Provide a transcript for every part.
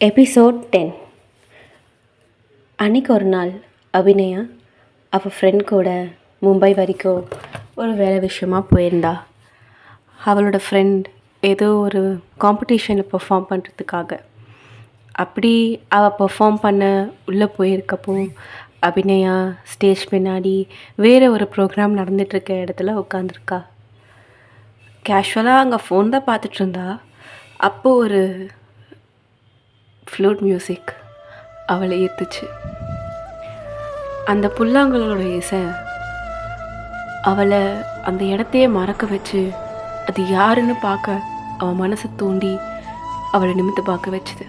Episode 10. அன்றைக்கி ஒரு நாள் அபிநயா அவள் ஃப்ரெண்ட் கூட மும்பை வரைக்கும் ஒரு வேலை விஷயமாக போயிருந்தா. அவளோட ஃப்ரெண்ட் ஏதோ ஒரு காம்படிஷனில் பெர்ஃபார்ம் பண்ணுறதுக்காக அப்படி அவள் பெர்ஃபார்ம் பண்ண உள்ளே போயிருக்கப்போ அபிநயா ஸ்டேஜ் பின்னாடி வேறு ஒரு ப்ரோக்ராம் நடந்துகிட்ருக்க இடத்துல உட்காந்துருக்கா. கேஷுவலாக அங்கே ஃபோன் தான் பார்த்துட்டு இருந்தா. அப்போது ஒரு ஃப்ளூட் மியூசிக் அவளை ஈர்த்துச்சு. அந்த புல்லாங்குழலோட இசை அவளை அந்த இடத்தையே மறக்க வச்சு அது யாருன்னு பார்க்க அவள் மனசை தூண்டி அவளை நிமிர்ந்து பார்க்க வச்சுது.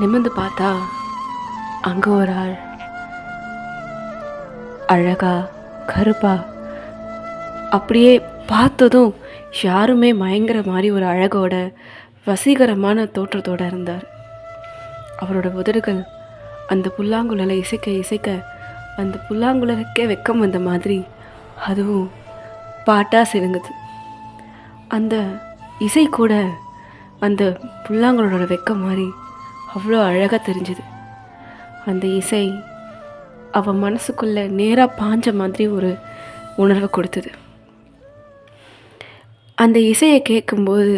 நிமிர்ந்து பார்த்தா அங்கே ஒரு ஆள் அழகா கருப்பா அப்படியே பார்த்ததும் யாருமே மயங்கிற மாதிரி ஒரு அழகோட வசீகரமான தோற்றத்தோடு இருந்தார். அவரோட உதடுகள் அந்த புல்லாங்குழலை இசைக்க இசைக்க அந்த புல்லாங்குழலுக்கே வெக்கம் வந்த மாதிரி அதுவும் பாட்டாக சினுங்குது. அந்த இசை கூட அந்த புல்லாங்குழலோட வெக்கம் மாதிரி அவ்வளோ அழகாக தெரிஞ்சுது. அந்த இசை அவள் மனசுக்குள்ளே நேராக பாஞ்ச மாதிரி ஒரு உணர்வை கொடுத்தது. அந்த இசையை கேட்கும்போது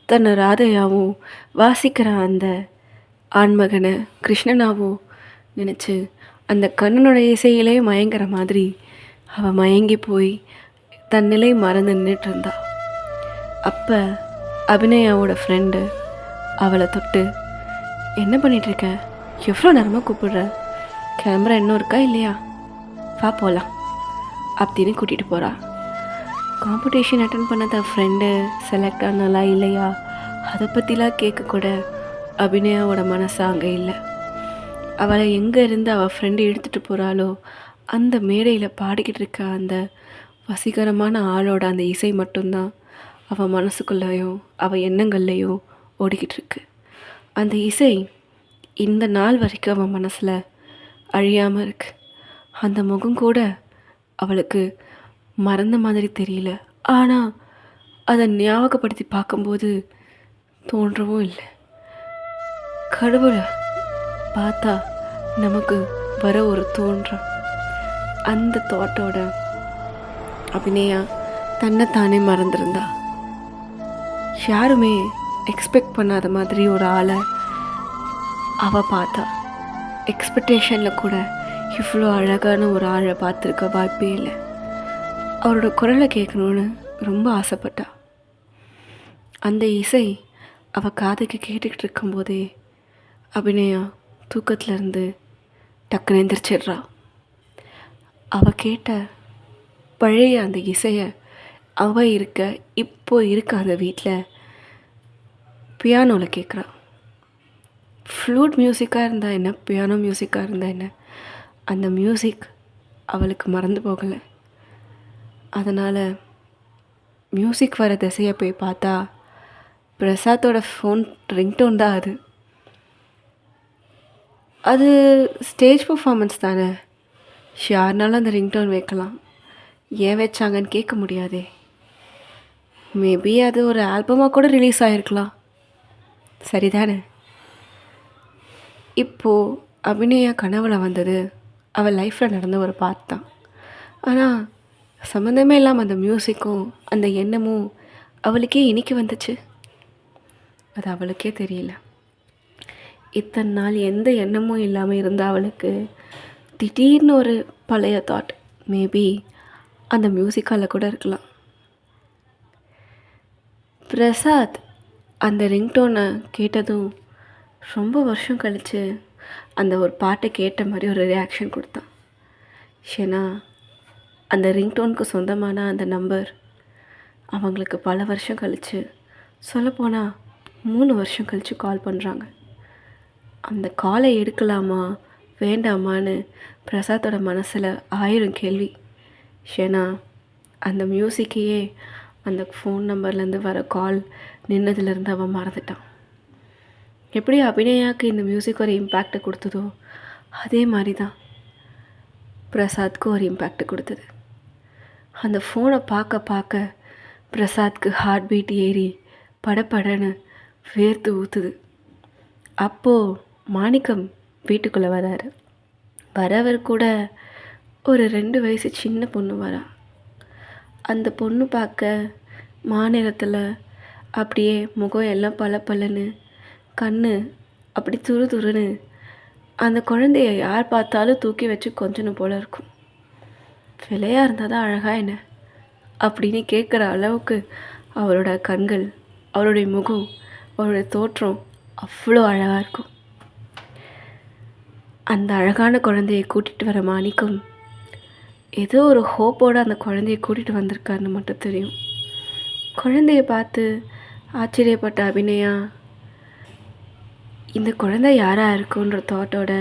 தன்னை ராதையாவும் வாசிக்கிற அந்த ஆண்மகனை கிருஷ்ணனாவும் நினச்சி அந்த கண்ணனோட இசையிலே மயங்கிற மாதிரி அவள் மயங்கி போய் தன் நிலை மறந்து நின்றுட்டு இருந்தா. அப்போ அபிநயாவோட ஃப்ரெண்டு அவளை தொட்டு, என்ன பண்ணிகிட்ருக்க, எவ்வளோ நேரமாக கூப்பிடுற, கிளம்புற இன்னும் இருக்கா இல்லையா, வா போகலாம் அப்படின்னு கூட்டிகிட்டு போகிறா. காம்படிஷன் அட்டன் பண்ண தன் ஃப்ரெண்டு செலக்ட் ஆனாலா இல்லையா அதை பற்றிலாம் கேட்கக்கூட அபிநயாவோட மனசு அங்கே இல்லை. அவளை எங்கே இருந்து அவள் ஃப்ரெண்டு எடுத்துகிட்டு போகிறாளோ அந்த மேடையில் பாடிக்கிட்டு இருக்க அந்த வசீகரமான ஆளோட அந்த இசை மட்டும்தான் அவள் மனசுக்குள்ளேயும் அவள் எண்ணங்கள்லேயும் ஓடிக்கிட்டு இருக்கு. அந்த இசை இந்த நாள் வரைக்கும் அவன் மனசில் அழியாமல் இருக்கு. அந்த முகம் கூட அவளுக்கு மறந்த மாதிரி தெரியல. ஆனால் அதை ஞாபகப்படுத்தி பார்க்கும்போது தோன்றவும் இல்லை. கடவுளை பார்த்தா நமக்கு வர ஒரு தோன்றம், அந்த தாட்டோட அபிநயா தன்னைத்தானே மறந்துருந்தா. யாருமே எக்ஸ்பெக்ட் பண்ணாத மாதிரி ஒரு ஆளை அவள் பார்த்தா. எக்ஸ்பெக்டேஷனில் கூட இவ்வளோ அழகான ஒரு ஆளை பார்த்துருக்க வாய்ப்பே இல்லை. அவரோட குரலை கேட்கணுன்னு ரொம்ப ஆசைப்பட்டா. அந்த இசை அவள் காதுக்கு கேட்டுக்கிட்டு இருக்கும்போதே அபிநயா தூக்கத்துலேருந்து டக்குன்னு எந்திரிச்சிடுறா. அவள் கேட்ட பழைய அந்த இசையை அவள் இப்போ இருக்க அந்த வீட்டில் பியானோவில் கேட்குறா. ஃப்ளூட் மியூசிக்காக இருந்தால் என்ன, பியானோ மியூசிக்காக இருந்தால் என்ன, அந்த மியூசிக் அவளுக்கு மறந்து போகலை. அதனால் மியூசிக் வர திசையை போய் பார்த்தா பிரசாத்தோட ஃபோன் ரிங்டோன் தான் அது. அது ஸ்டேஜ் பர்ஃபார்மன்ஸ் தானே, யாருனாலும் அந்த ரிங்டோன் வைக்கலாம், ஏன் வச்சாங்கன்னு கேட்க முடியாதே. மேபி அது ஒரு ஆல்பமாக கூட ரிலீஸ் ஆகிருக்கலாம், சரிதானே. இப்போது அபிநயா கனவுல வந்தது அவள் லைஃப்பில் நடந்த ஒரு பார்ட் தான். ஆனால் சம்மந்தமே இல்லாமல் அந்த மியூசிக்கும் அந்த எண்ணமும் அவளுக்கே இன்றைக்கி வந்துச்சு. அது அவளுக்கே தெரியல. இத்தனை நாள் எந்த எண்ணமும் இல்லாமல் இருந்த அவளுக்கு திடீர்னு ஒரு பழைய தாட், மேபி அந்த மியூசிக்கால் கூட இருக்கலாம். பிரசாத் அந்த ரிங்டோனை கேட்டதும் ரொம்ப வருஷம் கழித்து அந்த ஒரு பாட்டை கேட்ட மாதிரி ஒரு ரியாக்ஷன் கொடுத்தான். ஏன்னா அந்த ரிங்டோனுக்கு சொந்தமான அந்த நம்பர் அவங்களுக்கு பல வருஷம் கழித்து, சொல்லப்போனால் 3 வருஷம் கழித்து கால் பண்ணுறாங்க. அந்த காலை எடுக்கலாமா வேண்டாமான்னு பிரசாத்தோட மனசில் 1000 கேள்வி. ஏன்னா அந்த மியூசிக்கையே அந்த ஃபோன் நம்பர்லேருந்து வர கால் நின்னதுலேருந்து அவன் மறந்துட்டான். எப்படி அபிநயாவுக்கு இந்த மியூசிக் ஒரு இம்பேக்டை கொடுத்ததோ அதே மாதிரி தான் பிரசாத்துக்கு ஒரு இம்பேக்டை கொடுத்தது. அந்த ஃபோனை பார்க்க பார்க்க பிரசாத்துக்கு ஹார்ட் பீட் ஏறி படப்படன்னு வேர்த்து ஊற்றுது. அப்போது மாணிக்கம் வீட்டுக்குள்ளே வராரு. வரவர் கூட ஒரு 2 வயசு சின்ன பொண்ணு வரா. அந்த பொண்ணு பார்க்க மாநிறத்தில் அப்படியே முகம் எல்லாம் பளபளன்னு, கண்ணு அப்படி துரு துருன்னு, அந்த குழந்தைய யார் பார்த்தாலும் தூக்கி வச்சு கொஞ்சணும் போல இருக்கும். விலையாக இருந்தால் தான் அழகா என்ன அப்படின்னு கேட்குற அளவுக்கு அவரோட கண்கள், அவருடைய முகம், அவருடைய தோற்றம் அவ்வளோ அழகாக இருக்கும். அந்த அழகான குழந்தையை கூட்டிகிட்டு வர மாணிக்கம் ஏதோ ஒரு ஹோப்போடு அந்த குழந்தைய கூட்டிகிட்டு வந்திருக்காருன்னு மட்டும் தெரியும். குழந்தைய பார்த்து ஆச்சரியப்பட்ட அபிநயா இந்த குழந்தை யாராக இருக்குன்ற தாட்டோட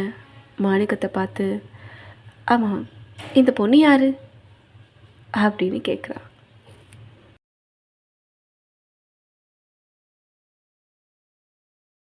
மாணிக்கத்தை பார்த்து, ஆமாம் இந்த பொண்ணு யார் அப்படின்னு கேட்குறா.